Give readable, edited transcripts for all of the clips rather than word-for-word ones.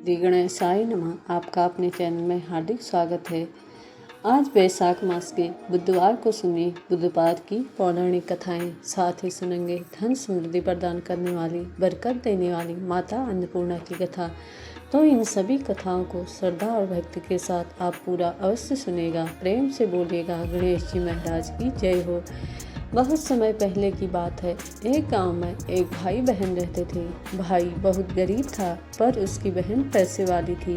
श्री गणेशाय नमः। आपका अपने चैनल में हार्दिक स्वागत है। आज वैशाख मास के बुधवार को सुनिए बुधवार की पौराणिक कथाएं। साथ ही सुनेंगे धन समृद्धि प्रदान करने वाली, बरकत देने वाली माता अन्नपूर्णा की कथा। तो इन सभी कथाओं को श्रद्धा और भक्ति के साथ आप पूरा अवश्य सुनेगा। प्रेम से बोलिएगा गणेश जी महाराज की जय हो। बहुत समय पहले की बात है। एक गांव में एक भाई बहन रहते थे। भाई बहुत गरीब था, पर उसकी बहन पैसे वाली थी।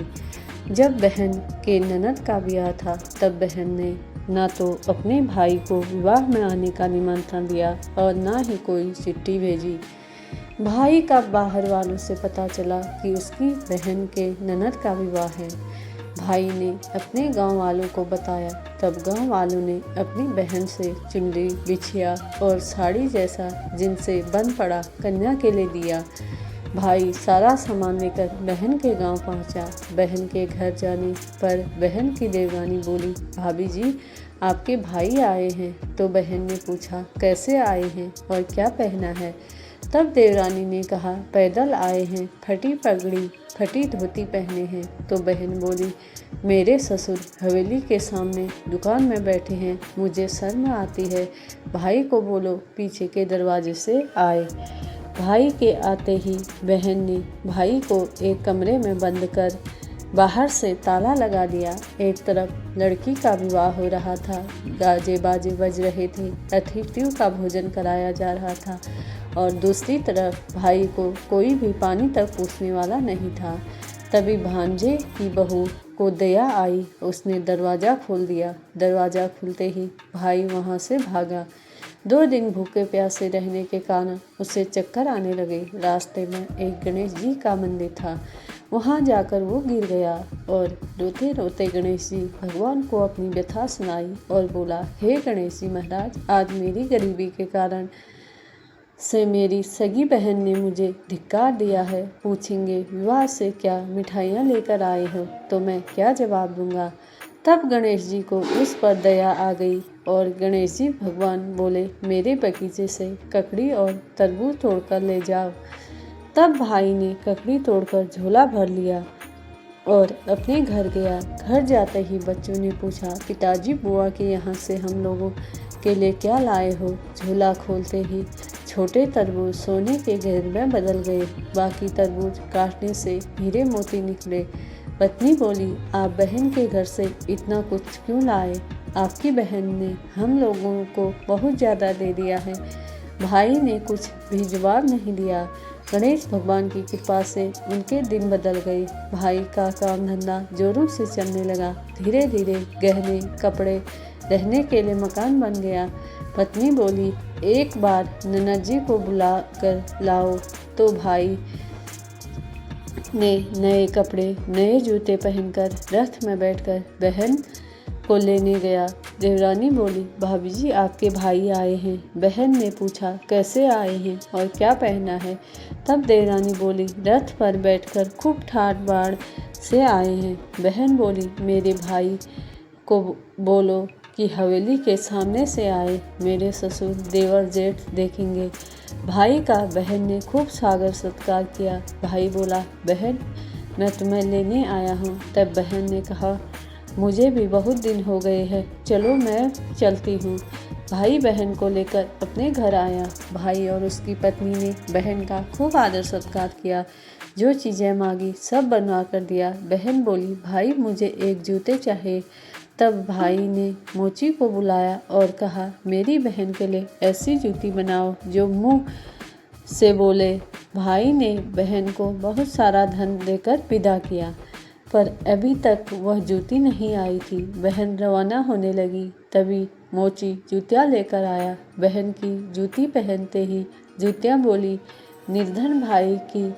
जब बहन के ननद का ब्याह था, तब बहन ने ना तो अपने भाई को विवाह में आने का निमंत्रण दिया और ना ही कोई चिट्ठी भेजी। भाई का बाहर वालों से पता चला कि उसकी बहन के ननद का विवाह है। भाई ने अपने गांव वालों को बताया। तब गांव वालों ने अपनी बहन से चुनरी, बिछिया और साड़ी जैसा जिनसे बन पड़ा कन्या के लिए दिया। भाई सारा सामान लेकर बहन के गांव पहुंचा। बहन के घर जाने पर बहन की देवरानी बोली, भाभी जी आपके भाई आए हैं। तो बहन ने पूछा, कैसे आए हैं और क्या पहना है? तब देवरानी ने कहा, पैदल आए हैं, फटी पगड़ी फटी धोती पहने हैं। तो बहन बोली, मेरे ससुर हवेली के सामने दुकान में बैठे हैं, मुझे शर्म आती है। भाई को बोलो पीछे के दरवाजे से आए। भाई के आते ही बहन ने भाई को एक कमरे में बंद कर बाहर से ताला लगा दिया। एक तरफ लड़की का विवाह हो रहा था, गाजे बाजे बज रहे थे, अतिथियों का भोजन कराया जा रहा था और दूसरी तरफ भाई को कोई भी पानी तक पूछने वाला नहीं था। तभी भांजे की बहू को दया आई, उसने दरवाज़ा खोल दिया। दरवाज़ा खुलते ही भाई वहाँ से भागा। 2 दिन भूखे प्यासे रहने के कारण उसे चक्कर आने लगे। रास्ते में एक गणेश जी का मंदिर था, वहाँ जाकर वो गिर गया और रोते रोते गणेश जी भगवान को अपनी व्यथा सुनाई और बोला, हे गणेश जी महाराज, आज मेरी गरीबी के कारण से मेरी सगी बहन ने मुझे धिक्कार दिया है। पूछेंगे विवाह से क्या मिठाइयाँ लेकर आए हो, तो मैं क्या जवाब दूंगा? तब गणेश जी को उस पर दया आ गई और गणेश जी भगवान बोले, मेरे बगीचे से ककड़ी और तरबूज तोड़कर ले जाओ। तब भाई ने ककड़ी तोड़कर झोला भर लिया और अपने घर गया। घर जाते ही बच्चों ने पूछा, पिताजी बुआ के यहाँ से हम लोगों के लिए क्या लाए हो? झोला खोलते ही छोटे तरबूज सोने के गहने में बदल गए। बाकी तरबूज काटने से हीरे मोती निकले। पत्नी बोली, आप बहन के घर से इतना कुछ क्यों लाए? आपकी बहन ने हम लोगों को बहुत ज़्यादा दे दिया है। भाई ने कुछ भी जवाब नहीं दिया। गणेश भगवान की कृपा से उनके दिन बदल गए। भाई का काम धंधा जोरों से चलने लगा। धीरे धीरे गहने, कपड़े, रहने के लिए मकान बन गया। पत्नी बोली, एक बार ननद जी को बुला कर लाओ। तो भाई ने नए कपड़े, नए जूते पहनकर रथ में बैठकर बहन को लेने गया। देवरानी बोली, भाभी जी आपके भाई आए हैं। बहन ने पूछा, कैसे आए हैं और क्या पहना है? तब देवरानी बोली, रथ पर बैठकर खूब ठाट बाड़ से आए हैं। बहन बोली, मेरे भाई को बोलो कि हवेली के सामने से आए, मेरे ससुर देवर जेठ देखेंगे। भाई का बहन ने खूब सागर सत्कार किया। भाई बोला, बहन मैं तुम्हें लेने आया हूँ। तब बहन ने कहा, मुझे भी बहुत दिन हो गए हैं, चलो मैं चलती हूँ। भाई बहन को लेकर अपने घर आया। भाई और उसकी पत्नी ने बहन का खूब आदर सत्कार किया। जो चीज़ें मांगी सब बनवा कर दिया। बहन बोली, भाई मुझे एक जूते चाहिए। तब भाई ने मोची को बुलाया और कहा, मेरी बहन के लिए ऐसी जूती बनाओ जो मुँह से बोले। भाई ने बहन को बहुत सारा धन देकर विदा किया, पर अभी तक वह जूती नहीं आई थी। बहन रवाना होने लगी, तभी मोची जूतियाँ लेकर आया। बहन की जूती पहनते ही जूतियाँ बोली, निर्धन भाई की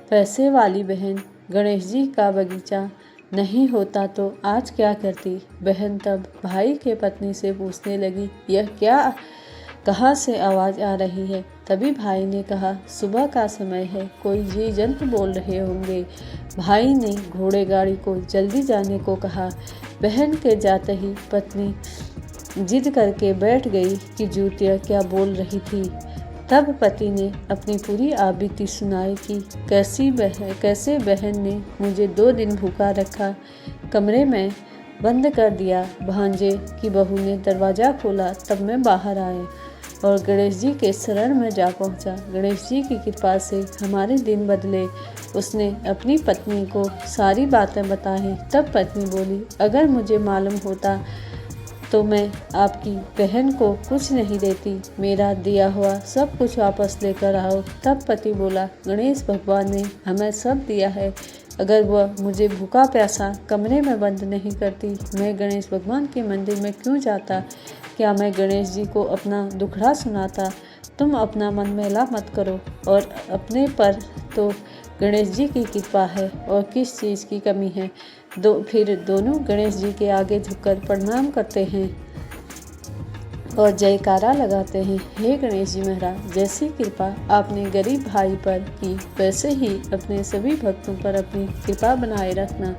पैसे वाली बहन, गणेश जी का बगीचा नहीं होता तो आज क्या करती? बहन तब भाई के पत्नी से पूछने लगी, यह क्या, कहाँ से आवाज़ आ रही है? तभी भाई ने कहा, सुबह का समय है, कोई जीव जंतु बोल रहे होंगे। भाई ने घोड़े गाड़ी को जल्दी जाने को कहा। बहन के जाते ही पत्नी जिद करके बैठ गई कि जूतियाँ क्या बोल रही थी। तब पति ने अपनी पूरी आपबीती सुनाई कि कैसे बहन ने मुझे 2 दिन भूखा रखा, कमरे में बंद कर दिया। भांजे की बहू ने दरवाज़ा खोला, तब मैं बाहर आए और गणेश जी के शरण में जा पहुंचा। गणेश जी की कृपा से हमारे दिन बदले। उसने अपनी पत्नी को सारी बातें बताई। तब पत्नी बोली, अगर मुझे मालूम होता तो मैं आपकी बहन को कुछ नहीं देती, मेरा दिया हुआ सब कुछ वापस लेकर आओ। तब पति बोला, गणेश भगवान ने हमें सब दिया है, अगर वह मुझे भूखा प्यासा कमरे में बंद नहीं करती, मैं गणेश भगवान के मंदिर में क्यों जाता? क्या मैं गणेश जी को अपना दुखड़ा सुनाता? तुम अपना मन मैला मत करो, और अपने पर तो गणेश जी की कृपा है और किस चीज़ की कमी है। फिर दोनों गणेश जी के आगे झुककर प्रणाम करते हैं और जयकारा लगाते हैं। हे गणेश जी महाराज, जैसी कृपा आपने गरीब भाई पर की, वैसे ही अपने सभी भक्तों पर अपनी कृपा बनाए रखना।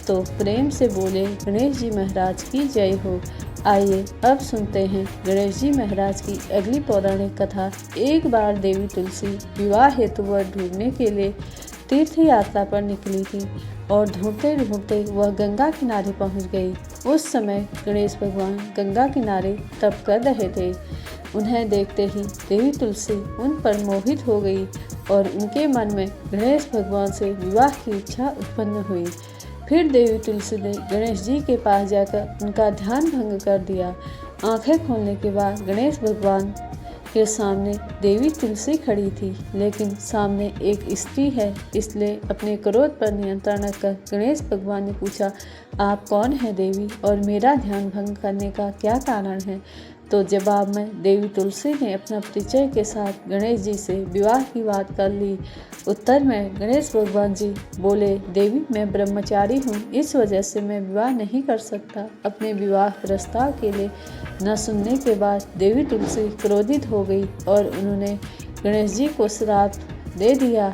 तो प्रेम से बोले, गणेश जी महाराज की जय हो। आइए अब सुनते हैं गणेश जी महाराज की अगली पौराणिक कथा। एक बार देवी तुलसी विवाह हेतु वर ढूंढने के लिए तीर्थ यात्रा पर निकली थी और ढूंढते ढूंढते वह गंगा किनारे पहुंच गई। उस समय गणेश भगवान गंगा किनारे तप कर रहे थे। उन्हें देखते ही देवी तुलसी उन पर मोहित हो गई और उनके मन में गणेश भगवान से विवाह की इच्छा उत्पन्न हुई। फिर देवी तुलसी ने गणेश जी के पास जाकर उनका ध्यान भंग कर दिया। आंखें खोलने के बाद गणेश भगवान के सामने देवी तुलसी खड़ी थी, लेकिन सामने एक स्त्री है, इसलिए अपने क्रोध पर नियंत्रण रखकर गणेश भगवान ने पूछा, आप कौन है देवी और मेरा ध्यान भंग करने का क्या कारण है? तो जवाब में देवी तुलसी ने अपना परिचय के साथ गणेश जी से विवाह की बात कर ली। उत्तर में गणेश भगवान जी बोले, देवी मैं ब्रह्मचारी हूँ, इस वजह से मैं विवाह नहीं कर सकता। अपने विवाह प्रस्ताव के लिए न सुनने के बाद देवी तुलसी क्रोधित हो गई और उन्होंने गणेश जी को श्राप दे दिया।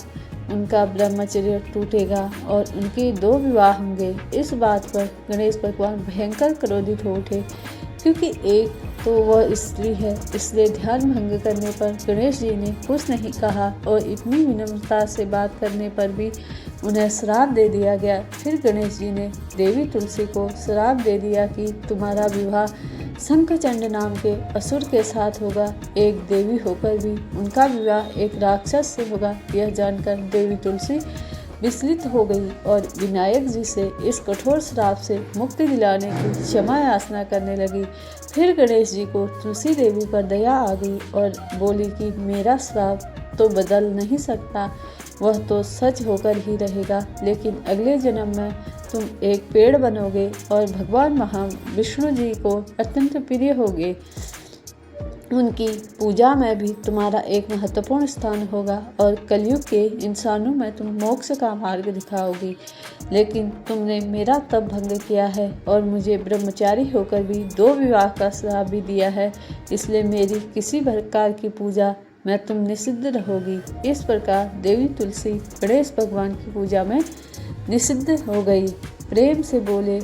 उनका ब्रह्मचर्य टूटेगा और उनके 2 विवाह होंगे। इस बात पर गणेश भगवान भयंकर क्रोधित हो उठे, क्योंकि एक तो वह स्त्री है, इसलिए ध्यान भंग करने पर गणेश जी ने कुछ नहीं कहा और इतनी विनम्रता से बात करने पर भी उन्हें श्राप दे दिया गया। फिर गणेश जी ने देवी तुलसी को श्राप दे दिया कि तुम्हारा विवाह शंखचंड नाम के असुर के साथ होगा। एक देवी होकर भी उनका विवाह एक राक्षस से होगा। यह जानकर देवी तुलसी विचलित हो गई और विनायक जी से इस कठोर श्राप से मुक्ति दिलाने की क्षमा याचना करने लगी। फिर गणेश जी को तुलसी देवी पर दया आ गई और बोली कि मेरा श्राप तो बदल नहीं सकता, वह तो सच होकर ही रहेगा, लेकिन अगले जन्म में तुम एक पेड़ बनोगे और भगवान महाविष्णु जी को अत्यंत प्रिय होगे। उनकी पूजा में भी तुम्हारा एक महत्वपूर्ण स्थान होगा और कलयुग के इंसानों में तुम मोक्ष का मार्ग दिखाओगी। लेकिन तुमने मेरा तप भंग किया है और मुझे ब्रह्मचारी होकर भी 2 विवाह का श्राप भी दिया है, इसलिए मेरी किसी प्रकार की पूजा में तुम निषिद्ध रहोगी। इस प्रकार देवी तुलसी गणेश भगवान की पूजा में निषिद्ध हो गई। प्रेम से बोले